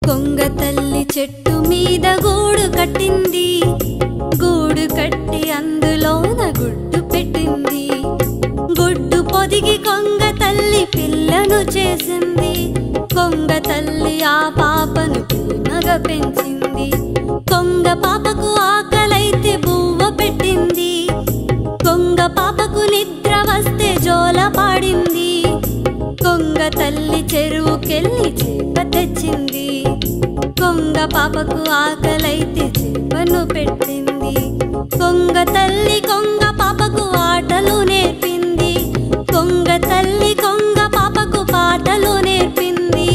కొంగ తల్లి చెట్టు మీద గూడు కట్టింది, గూడు కట్టి అందులోన గుడ్డు పెట్టింది. గుడ్డు పొదిగి కొంగ తల్లి పిల్లను చేసింది. కొంగ తల్లి ఆ పాపను ప్రేమగా పెంచింది. కొంగ పాపకు ఆకలైతే బువ్వ పెట్టింది. కొంగ పాపకు నిద్ర వస్తే జోల పాడింది. కొంగ తల్లి చెరువుకెళ్ళి చేప తెచ్చింది. కొంగ పాపకు ఆకలైతే చేపను పెట్టింది. కొంగ తల్లి కొంగ పాపకు ఆటలు నేర్పింది. కొంగ తల్లి కొంగ పాపకు పాటలు నేర్పింది.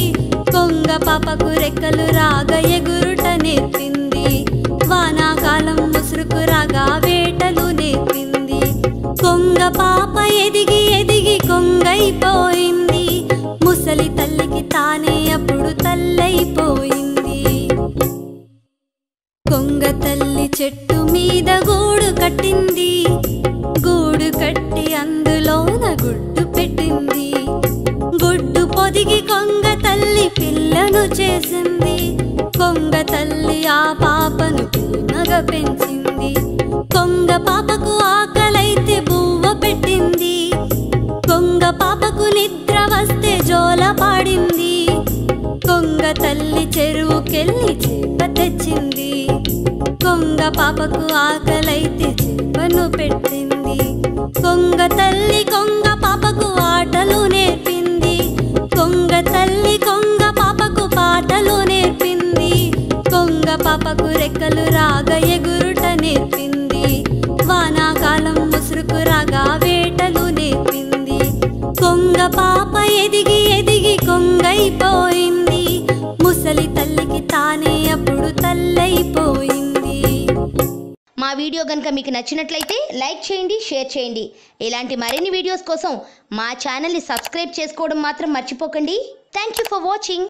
కొంగ పాపకు రెక్కలు రాగా ఎగురుట నేర్పింది. వానాకాలం ముసురుకు రాగా వేటలు నేర్పింది. కొంగ పాప ఎదిగి ఎదిగి కొంగైపోయింది. ముసలి తల్లికి తానే అప్పుడు తల్లైపోయింది. కొంగ తల్లి చెట్టు మీద గూడు కట్టింది, గూడు కట్టి అందులోన గుడ్డు పెట్టింది. గుడ్డు పొదిగి కొంగ తల్లి పిల్లను చేసింది. కొంగ తల్లి ఆ పాపను ప్రేమగా పెంచింది. కొంగ పాపకు ఆకలైతే బువ్వ పెట్టింది. కొంగ పాపకు నిద్ర వస్తే జోల పాడింది. కొంగ తల్లి చెరువుకెళ్ళి చేప తెచ్చింది. కొంగ పాపకు ఆకలైతే చేపను పెట్టింది. కొంగ తల్లి కొంగ పాపకు ఆటలు నేర్పింది. కొంగ తల్లి కొంగ పాపకు పాటలు నేర్పింది. కొంగ పాపకు రెక్కలు రాగా ఎగురుట నేర్పింది. వానాకాలం ముసురుకు రాగా వేటలు నేర్పింది. కొంగ పాప ఎదిగి ఎదిగి కొంగైపోయింది. ముసలి తల్లికి తానే అప్పుడు తల్లైపోయింది. మా వీడియో గనుక మీకు నచ్చినట్లయితే లైక్ చేయండి, షేర్ చేయండి. ఇలాంటి మరిన్ని వీడియోస్ కోసం మా ఛానల్ని సబ్స్క్రైబ్ చేసుకోవడం మాత్రం మర్చిపోకండి. Thank you for watching.